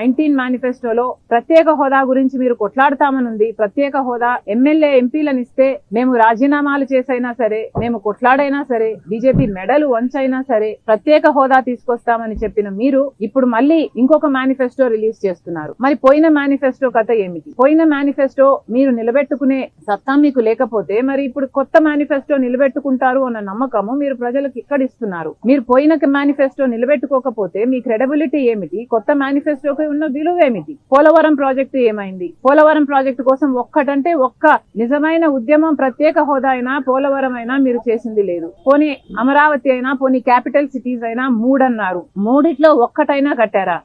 19 మేనిఫెస్టోలో ప్రత్యేక హోదా గురించి మీరు కొట్లాడతామనుంది. ప్రత్యేక హోదా ఎమ్మెల్యే ఎంపీలను ఇస్తే మేము రాజీనామాలు చేసైనా సరే, మేము కొట్లాడైనా సరే, బీజేపీ మెడలు వంచైనా సరే ప్రత్యేక హోదా తీసుకొస్తామని చెప్పిన మీరు ఇప్పుడు మళ్ళీ ఇంకొక మేనిఫెస్టో రిలీజ్ చేస్తున్నారు. మరి పోయిన మేనిఫెస్టో కథ ఏమిటి? పోయిన మేనిఫెస్టో మీరు నిలబెట్టుకునే సత్తా మీకు లేకపోతే మరి ఇప్పుడు కొత్త మేనిఫెస్టో నిలబెట్టుకుంటారు అన్న నమ్మకము మీరు ప్రజలకు ఇక్కడ ఇస్తున్నారు. మీరు పోయిన మేనిఫెస్టో నిలబెట్టుకోకపోతే మీ క్రెడిబిలిటీ ఏమిటి? కొత్త మేనిఫెస్టోకి ఉన్న విలువ ఏమిటి? పోలవరం ప్రాజెక్టు ఏమైంది? పోలవరం ప్రాజెక్టు కోసం ఒక్కటంటే ఒక్క నిజమైన ఉద్యమం ప్రత్యేక హోదా అయినా పోలవరం అయినా మీరు చేసింది లేదు. పోనీ అమరావతి అయినా, పోనీ క్యాపిటల్ సిటీస్ అయినా మూడన్నారు. మూడిట్లో ఒక్కటైనా కట్టారా?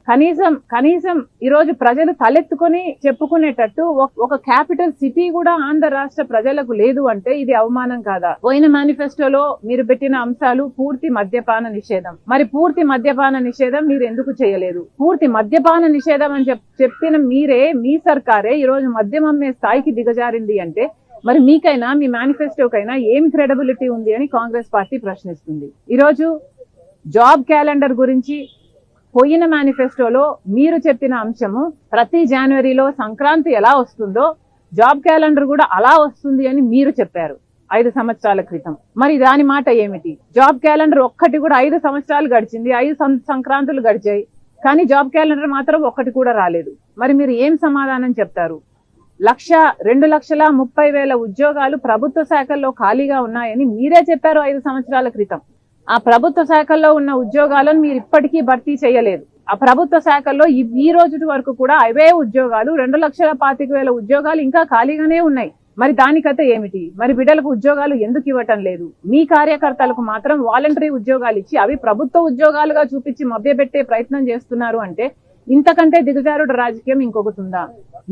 కనీసం ఈ రోజు ప్రజలు తలెత్తుకొని చెప్పుకునేటట్టు ఒక క్యాపిటల్ సిటీ కూడా ఆంధ్ర రాష్ట్ర ప్రజలకు లేదు అంటే ఇది అవమానం కాదా? పోయిన మేనిఫెస్టోలో మీరు పెట్టిన అంశాలు పూర్తి మద్యపాన నిషేధం. మరి పూర్తి మద్యపాన నిషేధం మీరు ఎందుకు చేయలేదు? పూర్తి మద్యపాన నిషేధం అని చెప్పిన మీరే, మీ సర్కారే ఈ రోజు మద్యం అమ్మే స్థాయికి దిగజారింది అంటే మరి మీకైనా, మీ మేనిఫెస్టోకైనా ఏం క్రెడిబిలిటీ ఉంది అని కాంగ్రెస్ పార్టీ ప్రశ్నిస్తుంది. ఈరోజు జాబ్ క్యాలెండర్ గురించి పోయిన మేనిఫెస్టోలో మీరు చెప్పిన అంశము ప్రతి జనవరిలో సంక్రాంతి ఎలా వస్తుందో జాబ్ క్యాలెండర్ కూడా అలా వస్తుంది అని మీరు చెప్పారు 5 సంవత్సరాల క్రితం. మరి దాని మాట ఏమిటి? జాబ్ క్యాలెండర్ ఒక్కటి కూడా 5 సంవత్సరాలు గడిచింది, 5 సంక్రాంతులు గడిచాయి, కానీ జాబ్ క్యాలెండర్ మాత్రం ఒక్కటి కూడా రాలేదు. మరి మీరు ఏం సమాధానం చెప్తారు? 2,30,000 ఉద్యోగాలు ప్రభుత్వ శాఖల్లో ఖాళీగా ఉన్నాయని మీరే చెప్పారు 5 సంవత్సరాల క్రితం. ఆ ప్రభుత్వ శాఖల్లో ఉన్న ఉద్యోగాలను మీరు ఇప్పటికీ భర్తీ చేయలేదు. ఆ ప్రభుత్వ శాఖల్లో ఈ రోజు వరకు కూడా అవే ఉద్యోగాలు 2,25,000 ఉద్యోగాలు ఇంకా ఖాళీగానే ఉన్నాయి. మరి దానికైతే ఏమిటి? మరి బిడ్డలకు ఉద్యోగాలు ఎందుకు ఇవ్వటం లేదు? మీ కార్యకర్తలకు మాత్రం వాలంటరీ ఉద్యోగాలు ఇచ్చి అవి ప్రభుత్వ ఉద్యోగాలుగా చూపించి మభ్యపెట్టే ప్రయత్నం చేస్తున్నారు అంటే ఇంతకంటే దిగజారుడు రాజకీయం ఇంకొకటి ఉందా?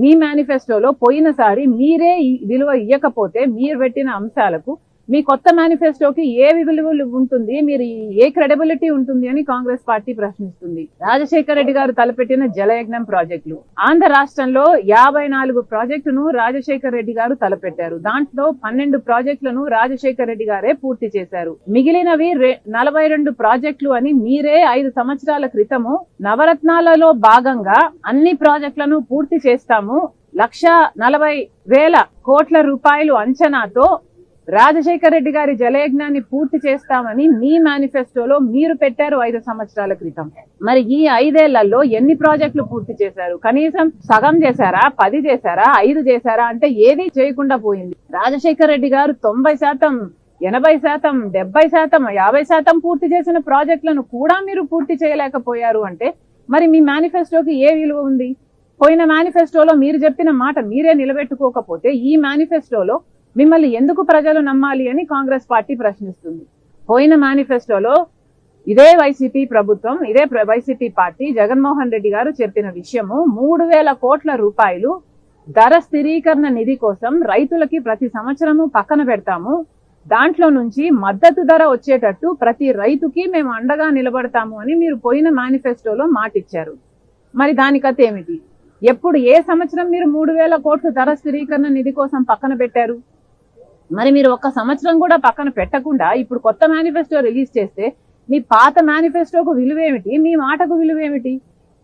మీ మేనిఫెస్టోలో పోయినసారి మీరే విలువ ఇవ్వకపోతే మీరు పెట్టిన అంశాలకు మీ కొత్త మేనిఫెస్టోకి ఏ విలువ ఉంటుంది, మీరు ఏ క్రెడిబిలిటీ ఉంటుంది అని కాంగ్రెస్ పార్టీ ప్రశ్నిస్తుంది. రాజశేఖర రెడ్డి గారు తలపెట్టిన జలయజ్ఞం ప్రాజెక్టులు, ఆంధ్ర రాష్ట్రంలో 54 ప్రాజెక్టును రాజశేఖర రెడ్డి గారు తలపెట్టారు. దాంట్లో 12 ప్రాజెక్టులను రాజశేఖర రెడ్డి గారే పూర్తి చేశారు. మిగిలినవి 42 ప్రాజెక్టులు అని మీరే 5 సంవత్సరాల క్రితము నవరత్నాలలో భాగంగా అన్ని ప్రాజెక్టులను పూర్తి చేస్తాము, 1,40,000 కోట్ల రూపాయలు అంచనాతో రాజశేఖర రెడ్డి గారి జలయజ్ఞాన్ని పూర్తి చేస్తామని మీ మేనిఫెస్టోలో మీరు పెట్టారు 5 సంవత్సరాల క్రితం. మరి ఈ 5 ఏళ్లలో ఎన్ని ప్రాజెక్టులు పూర్తి చేశారు? కనీసం సగం చేశారా? 10 చేశారా? 5 చేశారా? అంటే ఏది చేయకుండా పోయింది. రాజశేఖర రెడ్డి గారు 90%, 80%, 70%, 50% పూర్తి చేసిన ప్రాజెక్టులను కూడా మీరు పూర్తి చేయలేకపోయారు అంటే మరి మీ మేనిఫెస్టోకి ఏ విలువ ఉంది? పోయిన మేనిఫెస్టోలో మీరు చెప్పిన మాట మీరే నిలబెట్టుకోకపోతే ఈ మేనిఫెస్టోలో మిమ్మల్ని ఎందుకు ప్రజలు నమ్మాలి అని కాంగ్రెస్ పార్టీ ప్రశ్నిస్తుంది. పోయిన మేనిఫెస్టోలో ఇదే వైసీపీ ప్రభుత్వం, ఇదే వైసీపీ పార్టీ జగన్మోహన్ రెడ్డి గారు చెప్పిన విషయము 3,000 కోట్ల రూపాయలు ధర స్థిరీకరణ నిధి కోసం రైతులకి ప్రతి సంవత్సరము పక్కన పెడతాము, దాంట్లో నుంచి మద్దతు ధర వచ్చేటట్టు ప్రతి రైతుకి మేము అండగా నిలబడతాము అని మీరు పోయిన మేనిఫెస్టోలో మాటిచ్చారు. మరి దానికైతే ఏమిటి? ఎప్పుడు, ఏ సంవత్సరం మీరు 3,000 కోట్లు ధర స్థిరీకరణ నిధి కోసం పక్కన పెట్టారు? మరి మీరు ఒక్క సంవత్సరం కూడా పక్కన పెట్టకుండా ఇప్పుడు కొత్త మేనిఫెస్టో రిలీజ్ చేస్తే మీ పాత మేనిఫెస్టోకు విలువేమిటి? మీ మాటకు విలువేమిటి?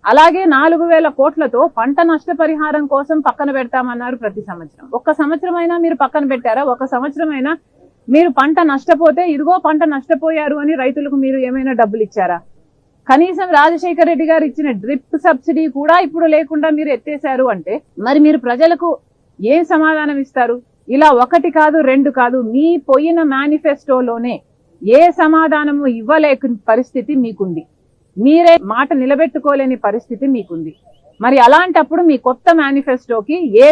అలాగే 4,000 కోట్లతో పంట నష్టపరిహారం కోసం పక్కన పెడతామన్నారు ప్రతి సంవత్సరం. ఒక్క సంవత్సరం అయినా మీరు పక్కన పెట్టారా? ఒక సంవత్సరం అయినా మీరు పంట నష్టపోతే ఇదిగో పంట నష్టపోయారు అని రైతులకు మీరు ఏమైనా డబ్బులు ఇచ్చారా? కనీసం రాజశేఖర రెడ్డి గారు ఇచ్చిన డ్రిప్ సబ్సిడీ కూడా ఇప్పుడు లేకుండా మీరు ఎత్తేశారు అంటే మరి మీరు ప్రజలకు ఏం సమాధానం ఇస్తారు? ఇలా 1 కాదు 2 కాదు, మీ పోయిన మేనిఫెస్టోలోనే ఏ సమాధానము ఇవ్వలేని పరిస్థితి మీకుంది. మీరే మాట నిలబెట్టుకోలేని పరిస్థితి మీకుంది. మరి అలాంటప్పుడు మీ కొత్త మేనిఫెస్టోకి ఏ